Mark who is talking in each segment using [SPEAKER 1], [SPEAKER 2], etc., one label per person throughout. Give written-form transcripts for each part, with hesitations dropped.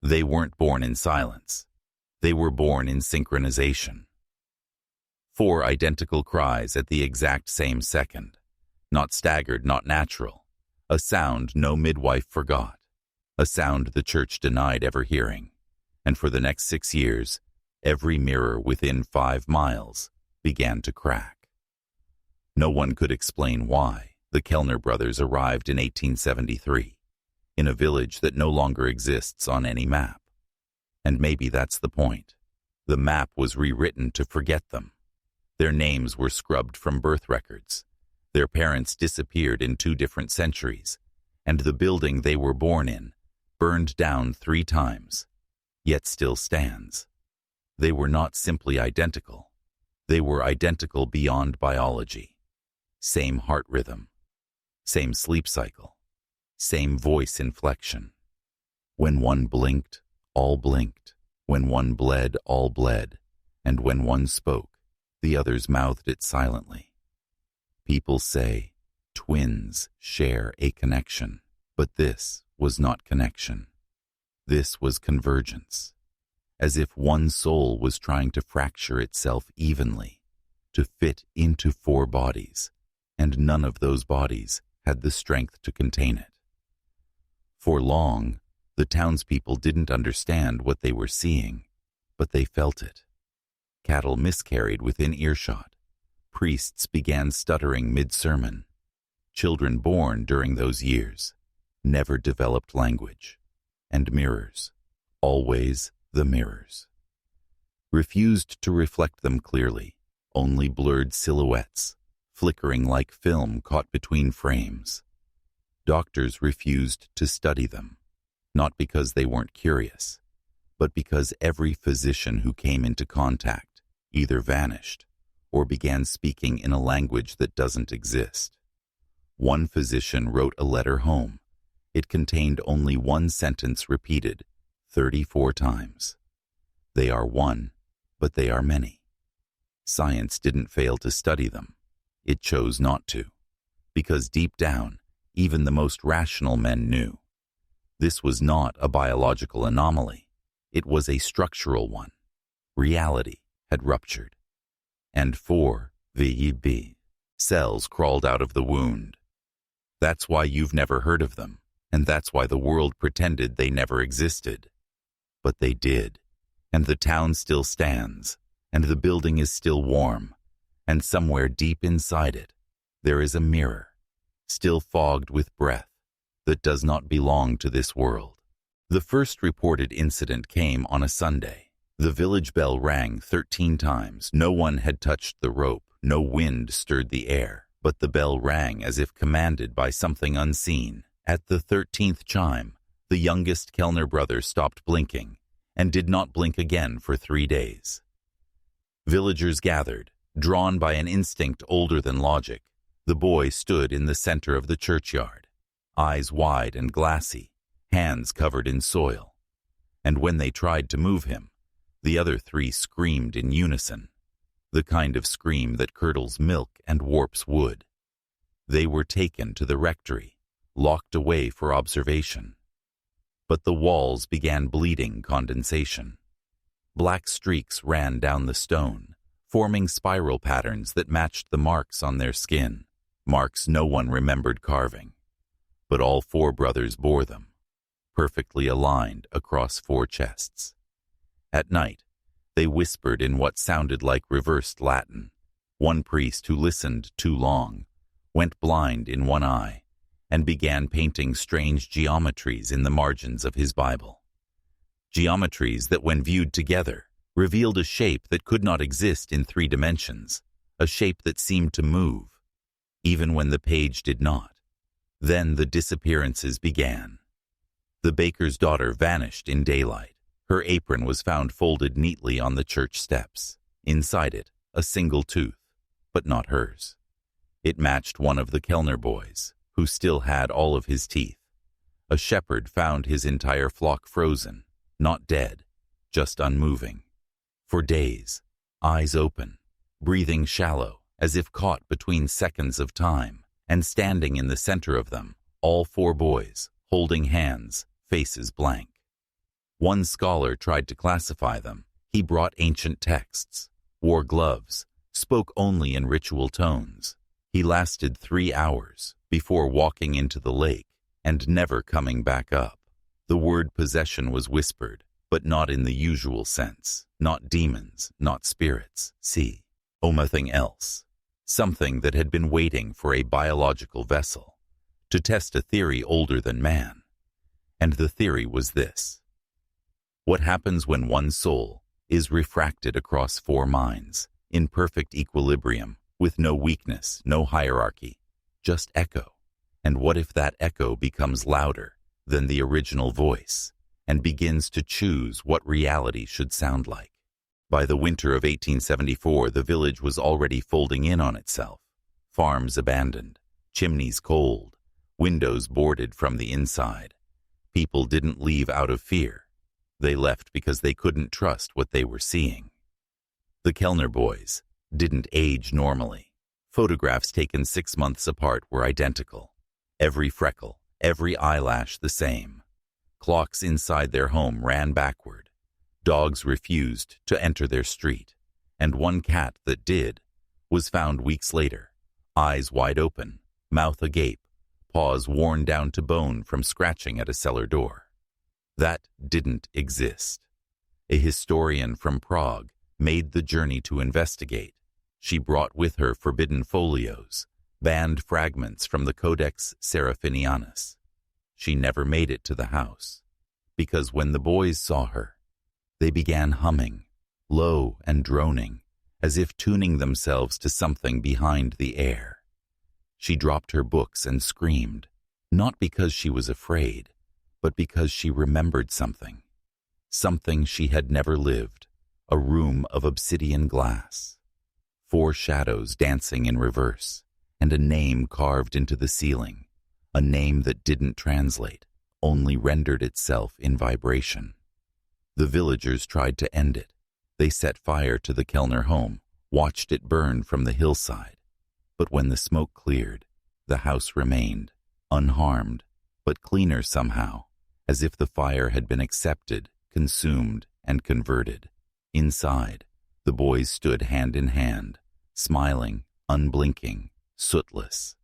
[SPEAKER 1] They weren't born in silence. They were born in synchronization. 4 identical cries at the exact same second. Not staggered, not natural. A sound no midwife forgot. A sound the church denied ever hearing. And for the next 6 years, every mirror within 5 miles began to crack. No one could explain why the Kellner Brothers arrived in 1873, in a village that no longer exists on any map. And maybe that's the point. The map was rewritten to forget them. Their names were scrubbed from birth records. Their parents disappeared in 2 different centuries, and the building they were born in burned down 3 times, yet still stands. They were not simply identical. They were identical beyond biology. Same heart rhythm, same sleep cycle, same voice inflection. When one blinked, all blinked. When one bled, all bled. And when one spoke, the others mouthed it silently. People say twins share a connection, but this was not connection. This was convergence, as if one soul was trying to fracture itself evenly, to fit into 4 bodies, and none of those bodies had the strength to contain it. For long, the townspeople didn't understand what they were seeing, but they felt it. Cattle miscarried within earshot. Priests began stuttering mid-sermon. Children born during those years never developed language. And mirrors, always the mirrors, refused to reflect them clearly, only blurred silhouettes, flickering like film caught between frames. Doctors refused to study them, not because they weren't curious, but because every physician who came into contact either vanished or began speaking in a language that doesn't exist. One physician wrote a letter home. It contained only 1 sentence repeated 34 times. They are one, but they are many. Science didn't fail to study them. It chose not to, because deep down, even the most rational men knew. This was not a biological anomaly. It was a structural one. Reality had ruptured. And 4 VEB cells crawled out of the wound. That's why you've never heard of them, and that's why the world pretended they never existed. But they did, and the town still stands, and the building is still warm, and somewhere deep inside it, there is a mirror, still fogged with breath, that does not belong to this world. The first reported incident came on a Sunday. The village bell rang 13 times. No one had touched the rope. No wind stirred the air. But the bell rang as if commanded by something unseen. At the 13th chime, the youngest Kellner brother stopped blinking and did not blink again for 3 days. Villagers gathered, drawn by an instinct older than logic. The boy stood in the center of the churchyard, eyes wide and glassy, hands covered in soil. And when they tried to move him, the other 3 screamed in unison, the kind of scream that curdles milk and warps wood. They were taken to the rectory, locked away for observation. But the walls began bleeding condensation. Black streaks ran down the stone, forming spiral patterns that matched the marks on their skin, marks no one remembered carving. But all 4 brothers bore them, perfectly aligned across 4 chests. At night, they whispered in what sounded like reversed Latin. One priest who listened too long went blind in one eye and began painting strange geometries in the margins of his Bible. Geometries that, when viewed together, revealed a shape that could not exist in 3 dimensions, a shape that seemed to move, even when the page did not. Then the disappearances began. The baker's daughter vanished in daylight. Her apron was found folded neatly on the church steps. Inside it, a single tooth, but not hers. It matched one of the Kellner boys, who still had all of his teeth. A shepherd found his entire flock frozen, not dead, just unmoving. For days, eyes open, breathing shallow, as if caught between seconds of time, and standing in the center of them, all 4 boys, holding hands, faces blank. One scholar tried to classify them. He brought ancient texts, wore gloves, spoke only in ritual tones. He lasted 3 hours before walking into the lake and never coming back up. The word possession was whispered, but not in the usual sense. Not demons, not spirits. See, nothing else. Something that had been waiting for a biological vessel to test a theory older than man. And the theory was this: what happens when one soul is refracted across 4 minds, in perfect equilibrium, with no weakness, no hierarchy, just echo? And what if that echo becomes louder than the original voice and begins to choose what reality should sound like? By the winter of 1874, the village was already folding in on itself. Farms abandoned, chimneys cold, windows boarded from the inside. People didn't leave out of fear. They left because they couldn't trust what they were seeing. The Kellner boys didn't age normally. Photographs taken 6 months apart were identical. Every freckle, every eyelash the same. Clocks inside their home ran backward. Dogs refused to enter their street, and one cat that did was found weeks later, eyes wide open, mouth agape, paws worn down to bone from scratching at a cellar door. That didn't exist. A historian from Prague made the journey to investigate. She brought with her forbidden folios, banned fragments from the Codex Seraphinianus. She never made it to the house, because when the boys saw her, they began humming, low and droning, as if tuning themselves to something behind the air. She dropped her books and screamed, not because she was afraid, but because she remembered something. Something she had never lived, a room of obsidian glass. 4 shadows dancing in reverse, and a name carved into the ceiling, a name that didn't translate, only rendered itself in vibration. The villagers tried to end it. They set fire to the Kellner home, watched it burn from the hillside. But when the smoke cleared, the house remained, unharmed, but cleaner somehow, as if the fire had been accepted, consumed, and converted. Inside, the boys stood hand in hand, smiling, unblinking, sootless.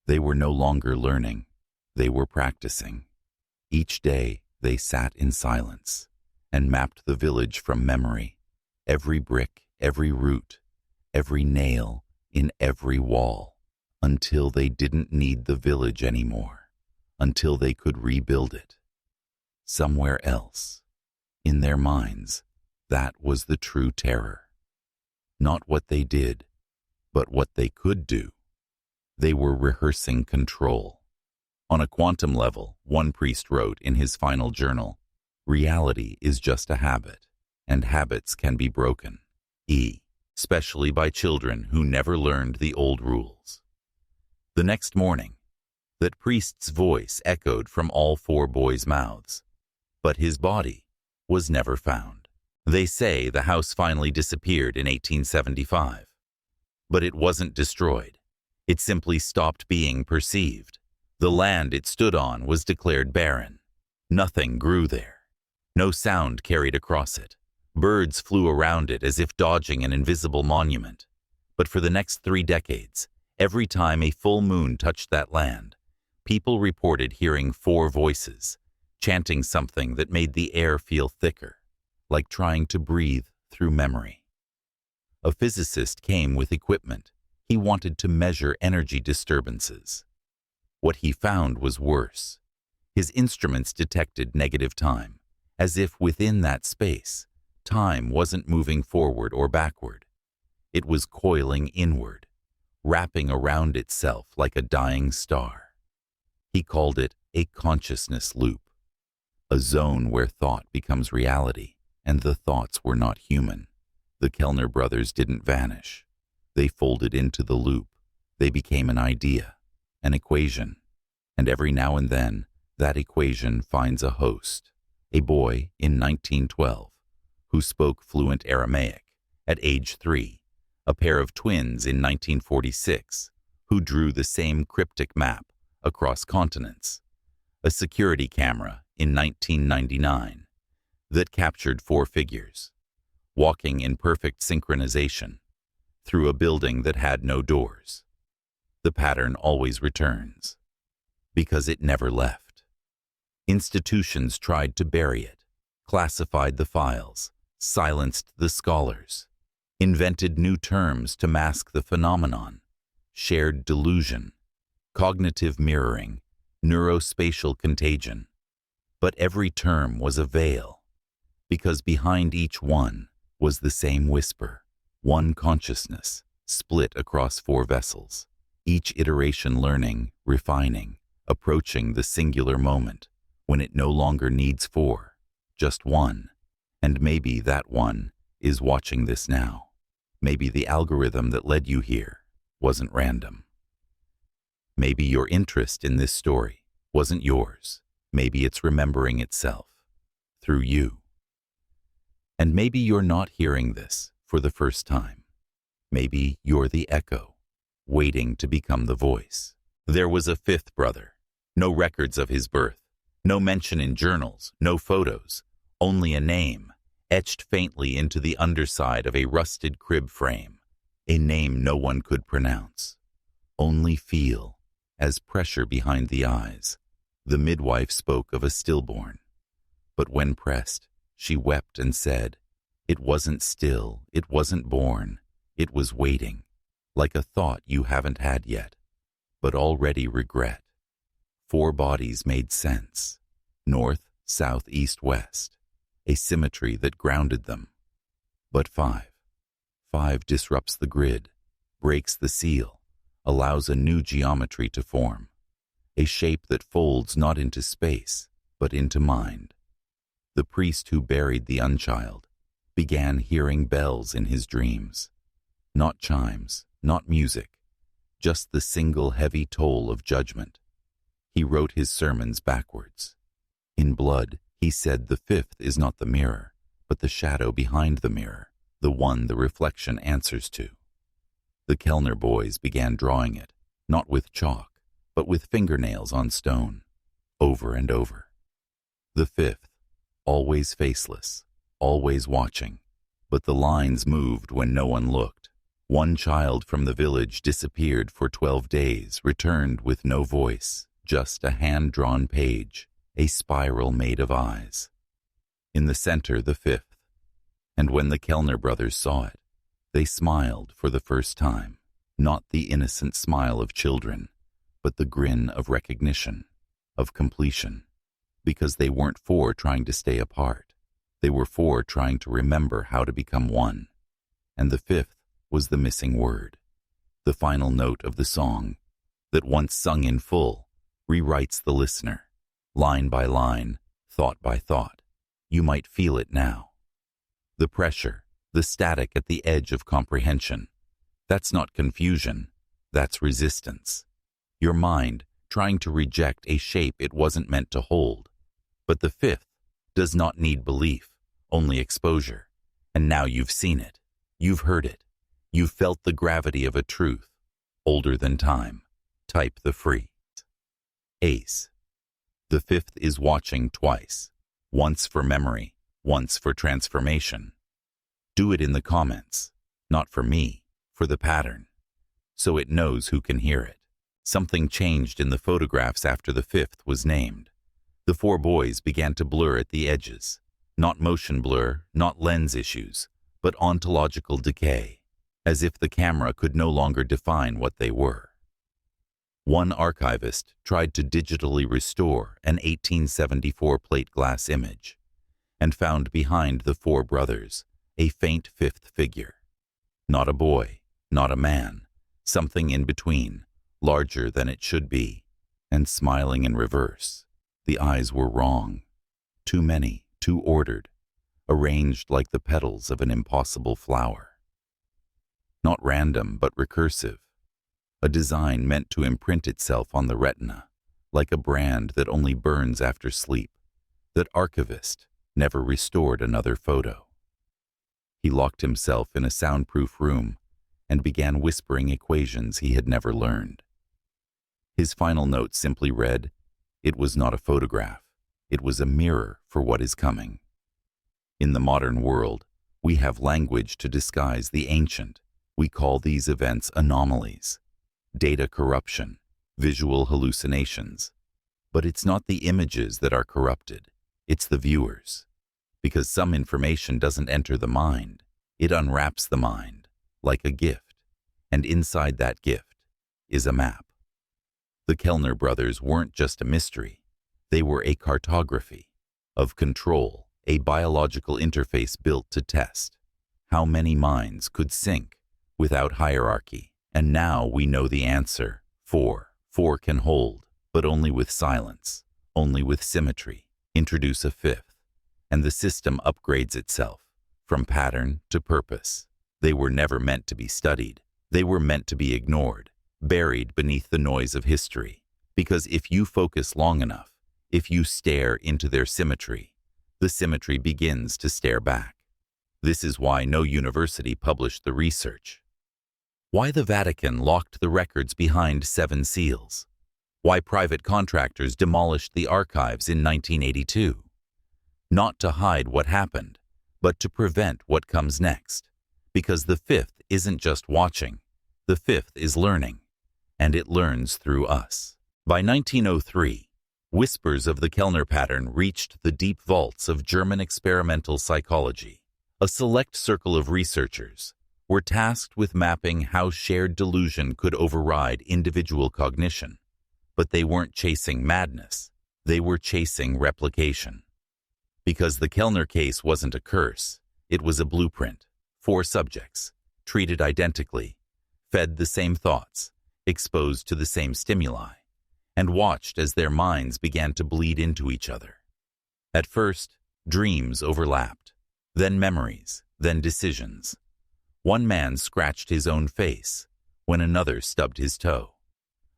[SPEAKER 1] They were no longer learning. They were practicing. Each day, they sat in silence and mapped the village from memory, every brick, every root, every nail in every wall, until they didn't need the village anymore, until they could rebuild it. Somewhere else, in their minds, that was the true terror. Not what they did, but what they could do. They were rehearsing control. On a quantum level, one priest wrote in his final journal, "Reality is just a habit, and habits can be broken, especially by children who never learned the old rules." The next morning, that priest's voice echoed from all 4 boys' mouths, but his body was never found. They say the house finally disappeared in 1875, but it wasn't destroyed. It simply stopped being perceived. The land it stood on was declared barren. Nothing grew there. No sound carried across it. Birds flew around it as if dodging an invisible monument. But for the next 3 decades, every time a full moon touched that land, people reported hearing 4 voices, chanting something that made the air feel thicker, like trying to breathe through memory. A physicist came with equipment. He wanted to measure energy disturbances. What he found was worse. His instruments detected negative time, as if within that space, time wasn't moving forward or backward. It was coiling inward, wrapping around itself like a dying star. He called it a consciousness loop, a zone where thought becomes reality, and the thoughts were not human. The Kellner brothers didn't vanish. They folded into the loop. They became an idea, an equation, and every now and then, that equation finds a host. A boy in 1912 who spoke fluent Aramaic at age 3, a pair of twins in 1946 who drew the same cryptic map across continents, a security camera in 1999, that captured 4 figures, walking in perfect synchronization through a building that had no doors. The pattern always returns, because it never left. Institutions tried to bury it, classified the files, silenced the scholars, invented new terms to mask the phenomenon: shared delusion, cognitive mirroring, neurospatial contagion. But every term was a veil, because behind each one was the same whisper, one consciousness, split across 4 vessels, each iteration learning, refining, approaching the singular moment when it no longer needs 4, just one. And maybe that one is watching this now. Maybe the algorithm that led you here wasn't random. Maybe your interest in this story wasn't yours. Maybe it's remembering itself through you. And maybe you're not hearing this for the first time. Maybe you're the echo, waiting to become the voice. There was a 5th brother. No records of his birth, no mention in journals, no photos, only a name, etched faintly into the underside of a rusted crib frame, a name no one could pronounce, only feel, as pressure behind the eyes. The midwife spoke of a stillborn, but when pressed, she wept and said, "It wasn't still, it wasn't born, it was waiting, like a thought you haven't had yet, but already regret." 4 bodies made sense, north, south, east, west, a symmetry that grounded them. But 5 disrupts the grid, breaks the seal, allows a new geometry to form, a shape that folds not into space, but into mind. The priest who buried the unchild began hearing bells in his dreams. Not chimes, not music, just the single heavy toll of judgment. He wrote his sermons backwards. In blood, he said the 5th is not the mirror, but the shadow behind the mirror, the one the reflection answers to. The Kellner boys began drawing it, not with chalk, but with fingernails on stone, over and over. The 5th, always faceless, always watching, but the lines moved when no one looked. One child from the village disappeared for 12 days, returned with no voice, just a hand-drawn page, a spiral made of eyes. In the center, the 5th, and when the Kellner brothers saw it, they smiled for the first time, not the innocent smile of children, but the grin of recognition, of completion, because they weren't 4 trying to stay apart. They were 4 trying to remember how to become one. And the 5th was the missing word, the final note of the song that, once sung in full, rewrites the listener, line by line, thought by thought. You might feel it now. The pressure, the static at the edge of comprehension. That's not confusion, that's resistance. Your mind trying to reject a shape it wasn't meant to hold. But the 5th does not need belief, only exposure. And now you've seen it, you've heard it, you've felt the gravity of a truth, older than time. Type the free. Ace. The 5th is watching twice, once for memory, once for transformation. Do it in the comments, not for me, for the pattern, so it knows who can hear it. Something changed in the photographs after the 5th was named. The 4 boys began to blur at the edges, not motion blur, not lens issues, but ontological decay, as if the camera could no longer define what they were. One archivist tried to digitally restore an 1874 plate glass image and found behind the 4 brothers a faint 5th figure. Not a boy, not a man, something in between, larger than it should be, and smiling in reverse. The eyes were wrong. Too many, too ordered, arranged like the petals of an impossible flower. Not random, but recursive. A design meant to imprint itself on the retina, like a brand that only burns after sleep. That archivist never restored another photo. He locked himself in a soundproof room and began whispering equations he had never learned. His final note simply read, "It was not a photograph. It was a mirror for what is coming." In the modern world, we have language to disguise the ancient. We call these events anomalies, data corruption, visual hallucinations. But it's not the images that are corrupted, it's the viewers. Because some information doesn't enter the mind, it unwraps the mind, like a gift, and inside that gift is a map. The Kellner Brothers weren't just a mystery, they were a cartography of control, a biological interface built to test how many minds could sync without hierarchy. And now we know the answer. 4. 4 can hold, but only with silence, only with symmetry. Introduce a fifth, and the system upgrades itself, from pattern to purpose. They were never meant to be studied. They were meant to be ignored, buried beneath the noise of history. Because if you focus long enough, if you stare into their symmetry, the symmetry begins to stare back. This is why no university published the research. Why the Vatican locked the records behind 7 seals. Why private contractors demolished the archives in 1982. Not to hide what happened, but to prevent what comes next. Because the fifth isn't just watching, the fifth is learning, and it learns through us. By 1903, whispers of the Kellner pattern reached the deep vaults of German experimental psychology. A select circle of researchers were tasked with mapping how shared delusion could override individual cognition. But they weren't chasing madness, they were chasing replication. Because the Kellner case wasn't a curse, it was a blueprint. 4 subjects, treated identically, fed the same thoughts, exposed to the same stimuli, and watched as their minds began to bleed into each other. At first, dreams overlapped, then memories, then decisions. One man scratched his own face when another stubbed his toe.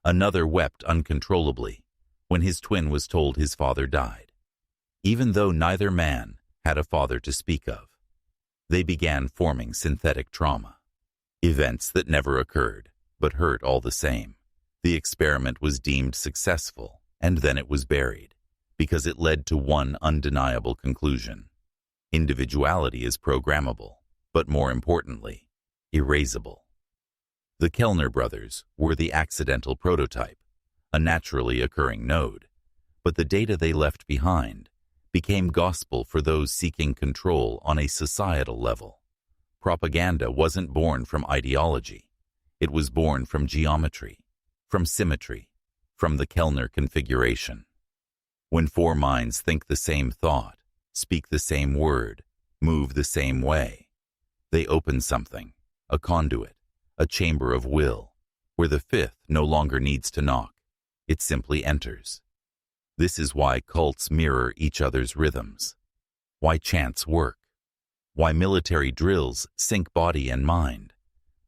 [SPEAKER 1] Another wept uncontrollably when his twin was told his father died. Even though neither man had a father to speak of, they began forming synthetic trauma. Events that never occurred, but hurt all the same. The experiment was deemed successful, and then it was buried, because it led to one undeniable conclusion. Individuality is programmable, but more importantly, erasable. The Kellner Brothers were the accidental prototype, a naturally occurring node, but the data they left behind became gospel for those seeking control on a societal level. Propaganda wasn't born from ideology. It was born from geometry, from symmetry, from the Kellner configuration. When 4 minds think the same thought, speak the same word, move the same way, they open something, a conduit, a chamber of will, where the fifth no longer needs to knock. It simply enters. This is why cults mirror each other's rhythms, why chants work, why military drills sync body and mind.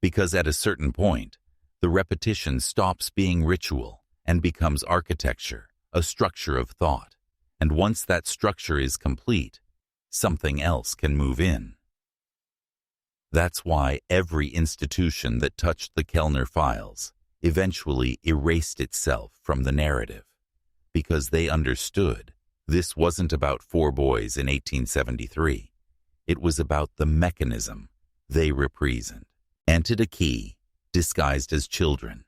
[SPEAKER 1] Because at a certain point, the repetition stops being ritual and becomes architecture, a structure of thought. And once that structure is complete, something else can move in. That's why every institution that touched the Kellner files eventually erased itself from the narrative. Because they understood this wasn't about 4 boys in 1873. It was about the mechanism they represent. Entered a key, disguised as children,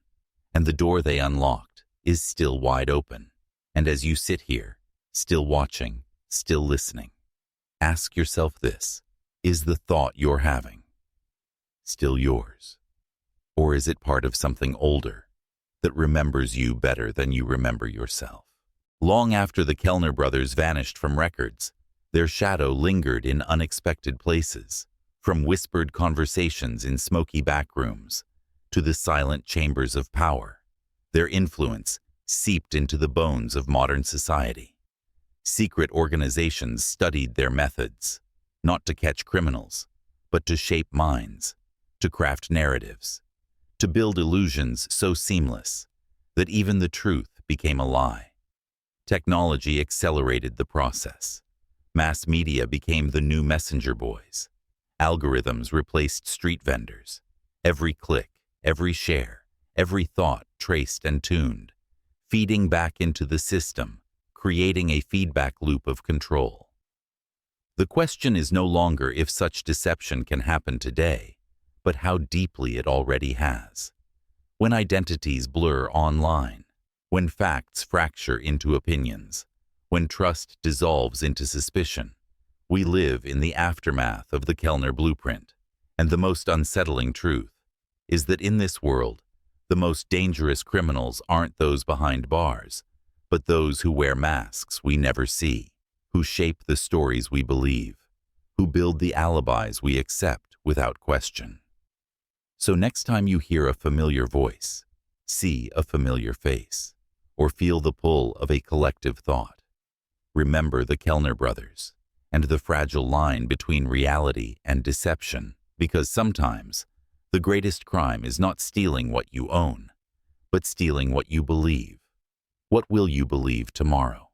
[SPEAKER 1] and the door they unlocked is still wide open. And as you sit here, still watching, still listening, ask yourself this: is the thought you're having still yours? Or is it part of something older that remembers you better than you remember yourself? Long after the Kellner brothers vanished from records, their shadow lingered in unexpected places, from whispered conversations in smoky backrooms to the silent chambers of power. Their influence seeped into the bones of modern society. Secret organizations studied their methods, not to catch criminals, but to shape minds, to craft narratives, to build illusions so seamless that even the truth became a lie. Technology accelerated the process. Mass media became the new messenger boys. Algorithms replaced street vendors. Every click, every share, every thought traced and tuned, feeding back into the system, creating a feedback loop of control. The question is no longer if such deception can happen today, but how deeply it already has. When identities blur online, when facts fracture into opinions, when trust dissolves into suspicion, we live in the aftermath of the Kellner blueprint. And the most unsettling truth is that in this world, the most dangerous criminals aren't those behind bars, but those who wear masks we never see, who shape the stories we believe, who build the alibis we accept without question. So next time you hear a familiar voice, see a familiar face, or feel the pull of a collective thought, remember the Kellner Brothers and the fragile line between reality and deception, because sometimes the greatest crime is not stealing what you own, but stealing what you believe. What will you believe tomorrow?